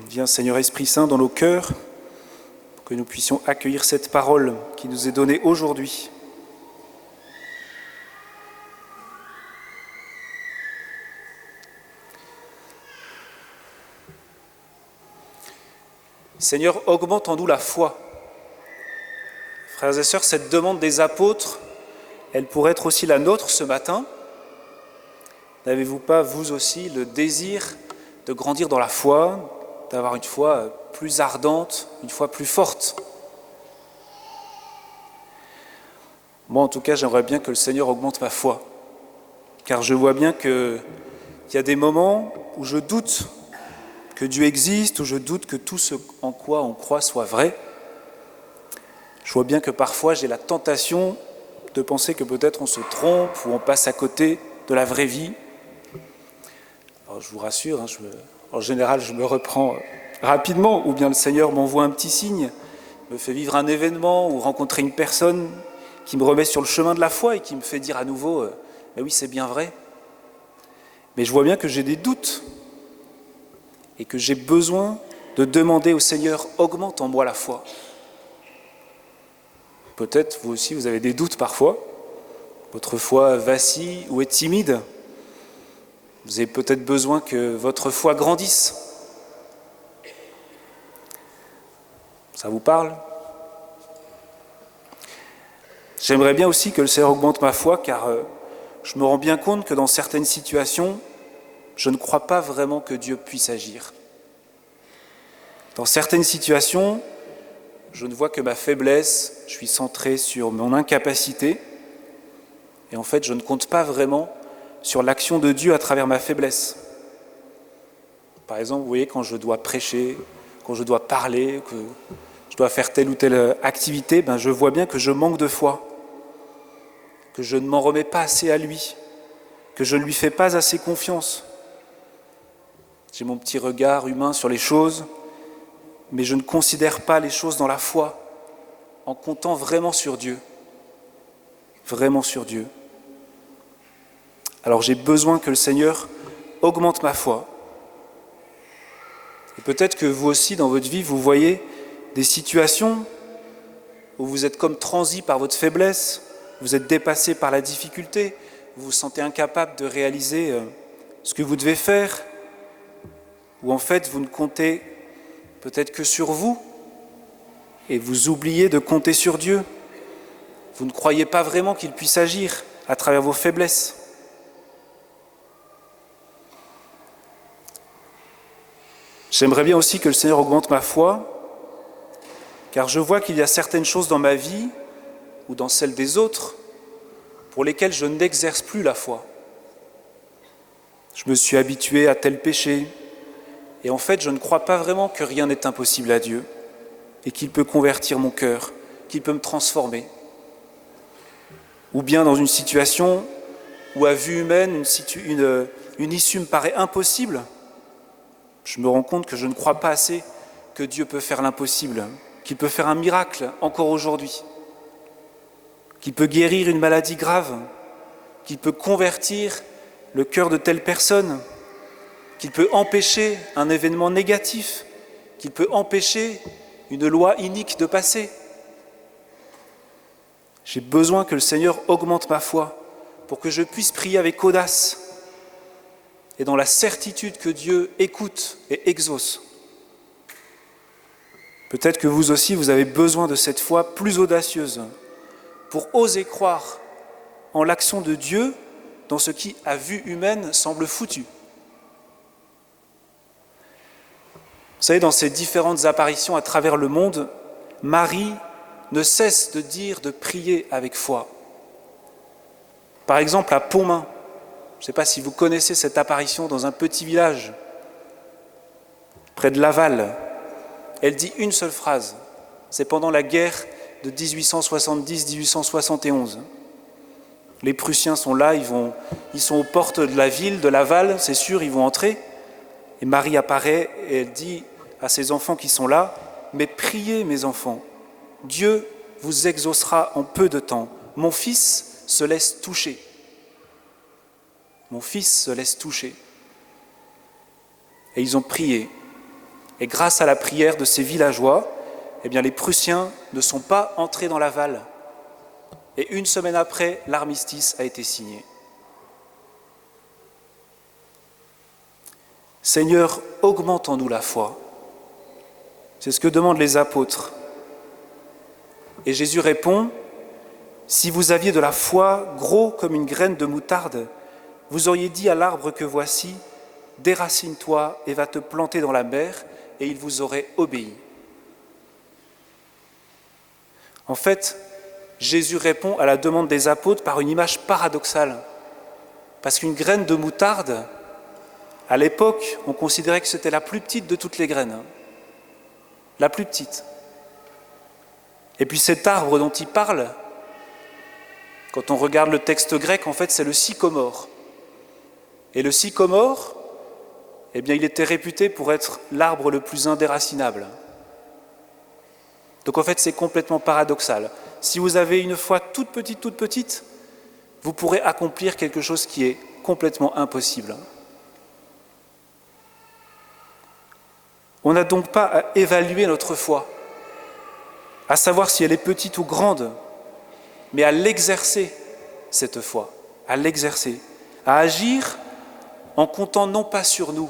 Viens Seigneur Esprit Saint dans nos cœurs, pour que nous puissions accueillir cette parole qui nous est donnée aujourd'hui. Seigneur, augmente en nous la foi. Frères et sœurs, cette demande des apôtres, elle pourrait être aussi la nôtre ce matin. N'avez-vous pas, vous aussi, le désir de grandir dans la foi, d'avoir une foi plus ardente, une foi plus forte? Moi, en tout cas, j'aimerais bien que le Seigneur augmente ma foi, car je vois bien qu'il y a des moments où je doute que Dieu existe, où je doute que tout ce en quoi on croit soit vrai. Je vois bien que parfois j'ai la tentation de penser que peut-être on se trompe ou on passe à côté de la vraie vie. Alors je vous rassure, en général je me reprends rapidement, ou bien le Seigneur m'envoie un petit signe, me fait vivre un événement ou rencontrer une personne qui me remet sur le chemin de la foi et qui me fait dire à nouveau « Mais oui, c'est bien vrai ». Mais je vois bien que j'ai des doutes et que j'ai besoin de demander au Seigneur « Augmente en moi la foi ». Peut-être vous aussi vous avez des doutes parfois, votre foi vacille ou est timide. Vous avez peut-être besoin que votre foi grandisse. Ça vous parle? J'aimerais bien aussi que le Seigneur augmente ma foi, car je me rends bien compte que dans certaines situations, je ne crois pas vraiment que Dieu puisse agir. Dans certaines situations, je ne vois que ma faiblesse, je suis centré sur mon incapacité, et en fait, je ne compte pas vraiment sur l'action de Dieu à travers ma faiblesse. Par exemple, vous voyez, quand je dois prêcher, quand je dois parler, que je dois faire telle ou telle activité, je vois bien que je manque de foi, que je ne m'en remets pas assez à lui, que je ne lui fais pas assez confiance. J'ai mon petit regard humain sur les choses, mais je ne considère pas les choses dans la foi, en comptant vraiment sur Dieu. Vraiment sur Dieu. Alors j'ai besoin que le Seigneur augmente ma foi. Et peut-être que vous aussi, dans votre vie, vous voyez des situations où vous êtes comme transi par votre faiblesse, vous êtes dépassé par la difficulté, vous vous sentez incapable de réaliser ce que vous devez faire, ou en fait vous ne comptez peut-être que sur vous, et vous oubliez de compter sur Dieu. Vous ne croyez pas vraiment qu'il puisse agir à travers vos faiblesses. J'aimerais bien aussi que le Seigneur augmente ma foi, car je vois qu'il y a certaines choses dans ma vie, ou dans celle des autres, pour lesquelles je n'exerce plus la foi. Je me suis habitué à tel péché, et en fait, je ne crois pas vraiment que rien n'est impossible à Dieu, et qu'il peut convertir mon cœur, qu'il peut me transformer. Ou bien dans une situation où, à vue humaine, une issue me paraît impossible, je me rends compte que je ne crois pas assez que Dieu peut faire l'impossible, qu'il peut faire un miracle encore aujourd'hui, qu'il peut guérir une maladie grave, qu'il peut convertir le cœur de telle personne, qu'il peut empêcher un événement négatif, qu'il peut empêcher une loi inique de passer. J'ai besoin que le Seigneur augmente ma foi pour que je puisse prier avec audace et dans la certitude que Dieu écoute et exauce. Peut-être que vous aussi, vous avez besoin de cette foi plus audacieuse pour oser croire en l'action de Dieu dans ce qui, à vue humaine, semble foutu. Vous savez, dans ces différentes apparitions à travers le monde, Marie ne cesse de prier avec foi. Par exemple, à Pontmain, je ne sais pas si vous connaissez cette apparition dans un petit village, près de Laval. Elle dit une seule phrase, c'est pendant la guerre de 1870-1871. Les Prussiens sont là, ils sont aux portes de la ville de Laval, c'est sûr, ils vont entrer. Et Marie apparaît et elle dit à ses enfants qui sont là, « Mais priez mes enfants, Dieu vous exaucera en peu de temps. Mon fils se laisse toucher. » Mon fils se laisse toucher. Et ils ont prié. Et grâce à la prière de ces villageois, eh bien, les Prussiens ne sont pas entrés dans la Valle. Et 1 semaine après, l'armistice a été signé. Seigneur, augmente en nous la foi. C'est ce que demandent les apôtres. Et Jésus répond, « Si vous aviez de la foi gros comme une graine de moutarde, vous auriez dit à l'arbre que voici, déracine-toi et va te planter dans la mer, et il vous aurait obéi. » En fait, Jésus répond à la demande des apôtres par une image paradoxale. Parce qu'une graine de moutarde, à l'époque, on considérait que c'était la plus petite de toutes les graines. La plus petite. Et puis cet arbre dont il parle, quand on regarde le texte grec, en fait, c'est le sycomore. Et le sycomore, eh bien, il était réputé pour être l'arbre le plus indéracinable. Donc en fait, c'est complètement paradoxal. Si vous avez une foi toute petite, vous pourrez accomplir quelque chose qui est complètement impossible. On n'a donc pas à évaluer notre foi, à savoir si elle est petite ou grande, mais à l'exercer, cette foi, à l'exercer, à agir en comptant non pas sur nous,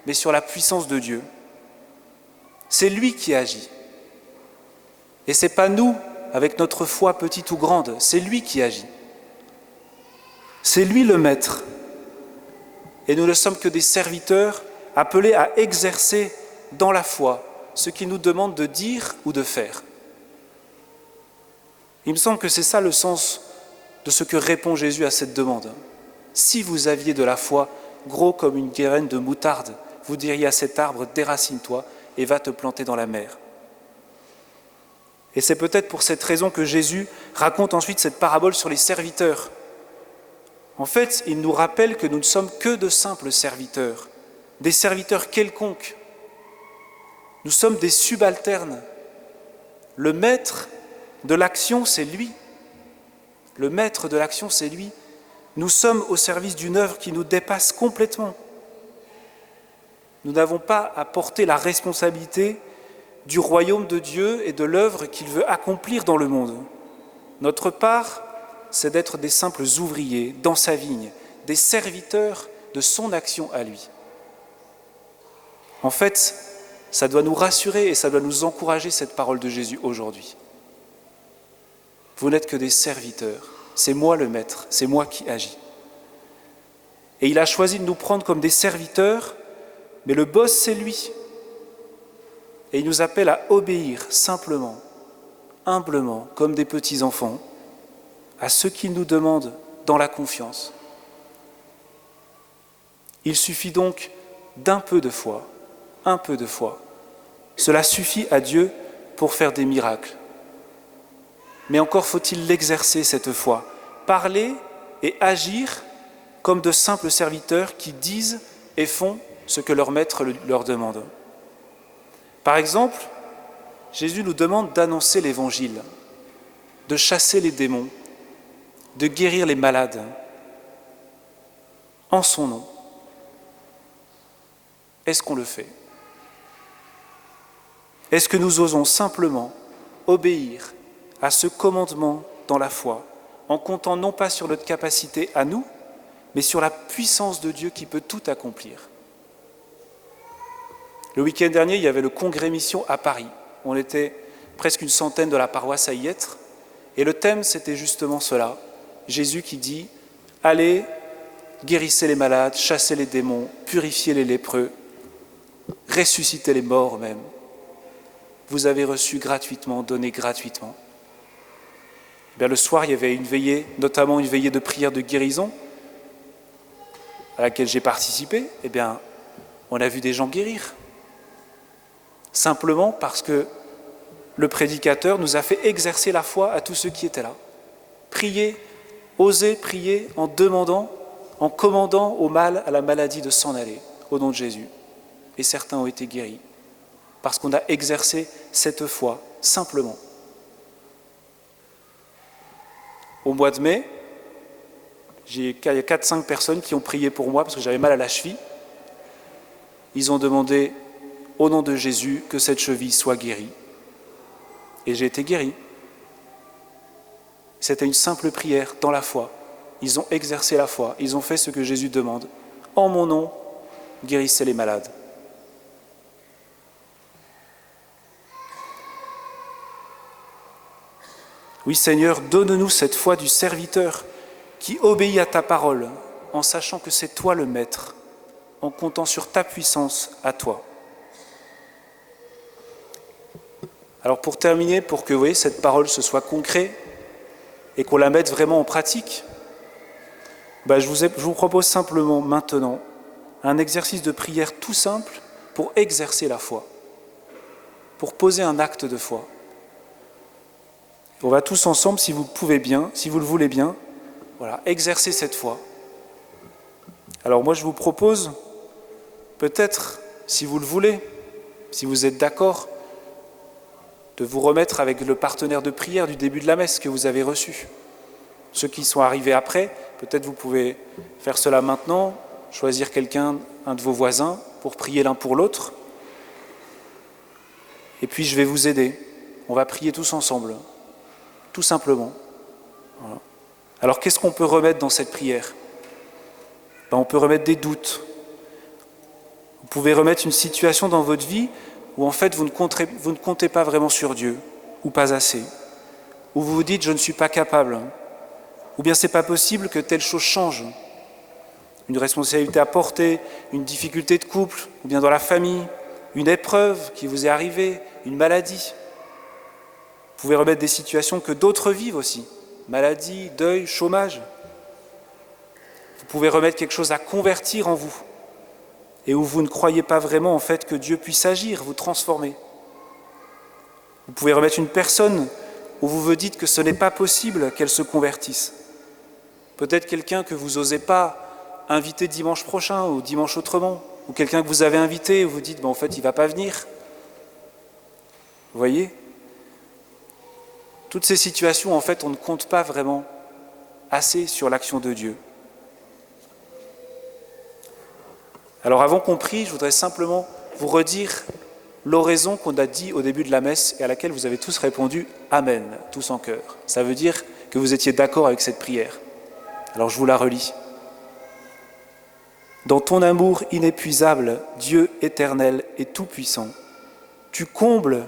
mais sur la puissance de Dieu. C'est lui qui agit. Et ce n'est pas nous, avec notre foi petite ou grande, c'est lui qui agit. C'est lui le maître. Et nous ne sommes que des serviteurs appelés à exercer dans la foi ce qu'il nous demande de dire ou de faire. Il me semble que c'est ça le sens de ce que répond Jésus à cette demande. Si vous aviez de la foi gros comme une graine de moutarde, vous diriez à cet arbre, déracine-toi et va te planter dans la mer. Et c'est peut-être pour cette raison que Jésus raconte ensuite cette parabole sur les serviteurs. En fait, il nous rappelle que nous ne sommes que de simples serviteurs, des serviteurs quelconques. Nous sommes des subalternes. Le maître de l'action, c'est lui. Le maître de l'action, c'est lui. Nous sommes au service d'une œuvre qui nous dépasse complètement. Nous n'avons pas à porter la responsabilité du royaume de Dieu et de l'œuvre qu'il veut accomplir dans le monde. Notre part, c'est d'être des simples ouvriers dans sa vigne, des serviteurs de son action à lui. En fait, ça doit nous rassurer et ça doit nous encourager, cette parole de Jésus aujourd'hui. Vous n'êtes que des serviteurs, c'est moi le maître, c'est moi qui agis. Et il a choisi de nous prendre comme des serviteurs, mais le boss, c'est lui. Et il nous appelle à obéir simplement, humblement, comme des petits enfants, à ce qu'il nous demande dans la confiance. Il suffit donc d'un peu de foi, un peu de foi. Cela suffit à Dieu pour faire des miracles. Mais encore faut-il l'exercer, cette foi, parler et agir comme de simples serviteurs qui disent et font ce que leur maître leur demande. Par exemple, Jésus nous demande d'annoncer l'Évangile, de chasser les démons, de guérir les malades, en son nom. Est-ce qu'on le fait ? Est-ce que nous osons simplement obéir à ce commandement dans la foi, en comptant non pas sur notre capacité à nous, mais sur la puissance de Dieu qui peut tout accomplir ? Le week-end dernier, il y avait le congrès mission à Paris. On était presque une centaine de la paroisse à y être. Et le thème, c'était justement cela. Jésus qui dit « Allez, guérissez les malades, chassez les démons, purifiez les lépreux, ressuscitez les morts même. Vous avez reçu gratuitement, donné gratuitement. » Bien, le soir, il y avait une veillée, notamment une veillée de prière de guérison, à laquelle j'ai participé. Eh bien, on a vu des gens guérir. Simplement parce que le prédicateur nous a fait exercer la foi à tous ceux qui étaient là. Prier, oser prier en demandant, en commandant au mal, à la maladie de s'en aller, au nom de Jésus. Et certains ont été guéris, parce qu'on a exercé cette foi, simplement. Au mois de mai, il y a 4-5 personnes qui ont prié pour moi, parce que j'avais mal à la cheville. Ils ont demandé au nom de Jésus, que cette cheville soit guérie. Et j'ai été guéri. C'était une simple prière dans la foi. Ils ont exercé la foi, ils ont fait ce que Jésus demande. En mon nom, guérissez les malades. Oui Seigneur, donne-nous cette foi du serviteur qui obéit à ta parole, en sachant que c'est toi le Maître, en comptant sur ta puissance à toi. Alors pour terminer, pour que vous voyez, cette parole ce soit concret et qu'on la mette vraiment en pratique, je vous propose simplement maintenant un exercice de prière tout simple pour exercer la foi, pour poser un acte de foi. On va tous ensemble, si vous le pouvez bien, si vous le voulez bien, exercer cette foi. Alors moi je vous propose, peut-être, si vous le voulez, si vous êtes d'accord, de vous remettre avec le partenaire de prière du début de la messe que vous avez reçu. Ceux qui sont arrivés après, peut-être vous pouvez faire cela maintenant, choisir quelqu'un, un de vos voisins, pour prier l'un pour l'autre. Et puis je vais vous aider. On va prier tous ensemble, tout simplement. Voilà. Alors qu'est-ce qu'on peut remettre dans cette prière ? On peut remettre des doutes. Vous pouvez remettre une situation dans votre vie où en fait vous ne comptez pas vraiment sur Dieu, ou pas assez, où vous vous dites « je ne suis pas capable », ou bien « c'est pas possible que telle chose change », une responsabilité à porter, une difficulté de couple, ou bien dans la famille, une épreuve qui vous est arrivée, une maladie. Vous pouvez remettre des situations que d'autres vivent aussi, maladie, deuil, chômage. Vous pouvez remettre quelque chose à convertir en vous, et où vous ne croyez pas vraiment en fait que Dieu puisse agir, vous transformer. Vous pouvez remettre une personne où vous vous dites que ce n'est pas possible qu'elle se convertisse. Peut-être quelqu'un que vous n'osez pas inviter dimanche prochain ou dimanche autrement, ou quelqu'un que vous avez invité et vous dites en fait il ne va pas venir. Vous voyez ? Toutes ces situations, en fait, on ne compte pas vraiment assez sur l'action de Dieu. Alors avant qu'on prie, je voudrais simplement vous redire l'oraison qu'on a dit au début de la messe et à laquelle vous avez tous répondu « Amen », tous en chœur. Ça veut dire que vous étiez d'accord avec cette prière. Alors je vous la relis. Dans ton amour inépuisable, Dieu éternel et tout-puissant, tu combles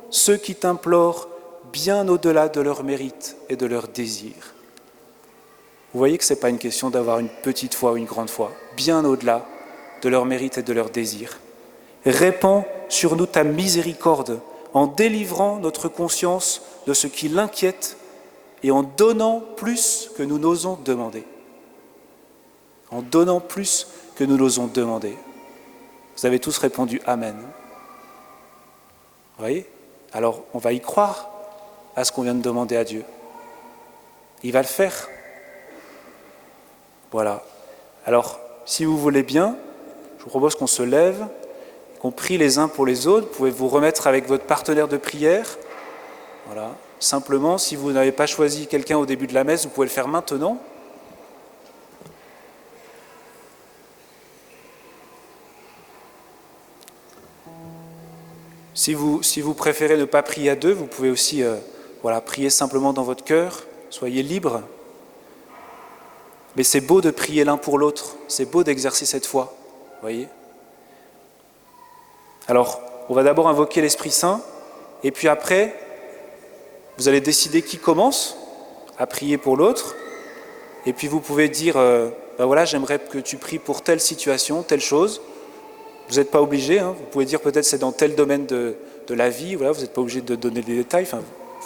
ceux qui t'implorent bien au-delà de leurs mérites et de leurs désirs. Vous voyez que ce n'est pas une question d'avoir une petite foi ou une grande foi, bien au-delà de leurs mérites et de leurs désirs. Répands sur nous ta miséricorde en délivrant notre conscience de ce qui l'inquiète et en donnant plus que nous n'osons demander. En donnant plus que nous n'osons demander. Vous avez tous répondu « Amen ». Vous voyez ? Alors, on va y croire à ce qu'on vient de demander à Dieu. Il va le faire. Voilà. Alors, si vous voulez bien, je vous propose qu'on se lève, qu'on prie les uns pour les autres. Vous pouvez vous remettre avec votre partenaire de prière. Voilà. Simplement, si vous n'avez pas choisi quelqu'un au début de la messe, vous pouvez le faire maintenant. Si vous préférez ne pas prier à deux, vous pouvez aussi prier simplement dans votre cœur. Soyez libre. Mais c'est beau de prier l'un pour l'autre. C'est beau d'exercer cette foi. Voyez ? Alors, on va d'abord invoquer l'Esprit Saint, et puis après, vous allez décider qui commence à prier pour l'autre, et puis vous pouvez dire, j'aimerais que tu pries pour telle situation, telle chose. Vous n'êtes pas obligé, vous pouvez dire peut-être c'est dans tel domaine de la vie, vous n'êtes pas obligé de donner des détails,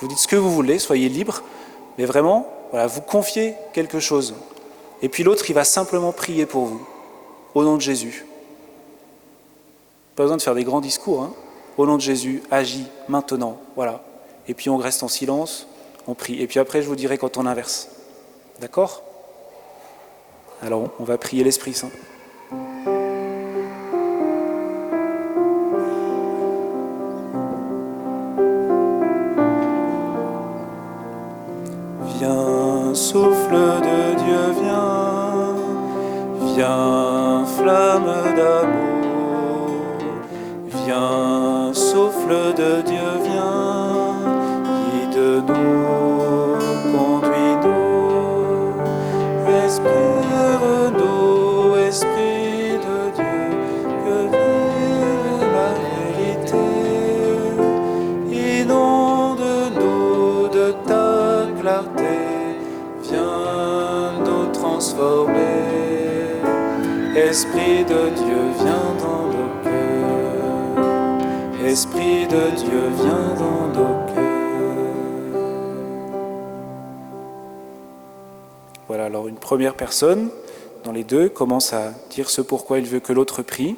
vous dites ce que vous voulez, soyez libre, mais vraiment, vous confiez quelque chose. Et puis l'autre, il va simplement prier pour vous. Au nom de Jésus. Pas besoin de faire des grands discours. Au nom de Jésus, agis maintenant. Voilà. Et puis on reste en silence, on prie. Et puis après, je vous dirai quand on inverse. D'accord ? Alors, on va prier l'Esprit Saint. Viens, souffle de Dieu, viens. Viens, flamme d'amour, viens de Dieu vient, guide-nous, conduis-nous, inspire-nous, Esprit de Dieu, que vive la vérité, inonde-nous de ta clarté, viens nous transformer. Esprit de Dieu, viens dans nos cœurs. Esprit de Dieu, viens dans nos cœurs. Voilà, alors une première personne, dans les deux, commence à dire ce pourquoi il veut que l'autre prie.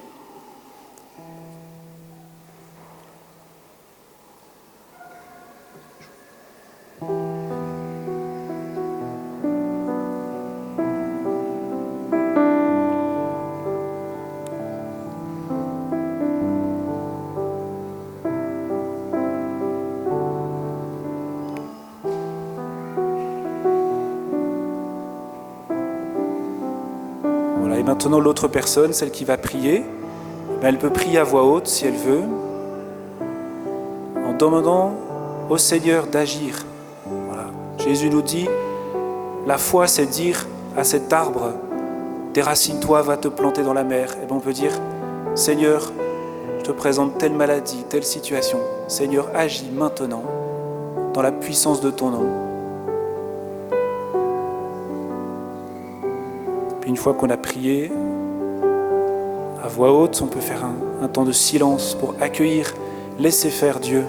Et maintenant, l'autre personne, celle qui va prier, elle peut prier à voix haute si elle veut, en demandant au Seigneur d'agir. Voilà. Jésus nous dit, la foi, c'est dire à cet arbre, déracine-toi, va te planter dans la mer. Et bien on peut dire, Seigneur, je te présente telle maladie, telle situation. Seigneur, agis maintenant, dans la puissance de ton nom. Une fois qu'on a prié, à voix haute, on peut faire un temps de silence pour accueillir, laisser faire Dieu.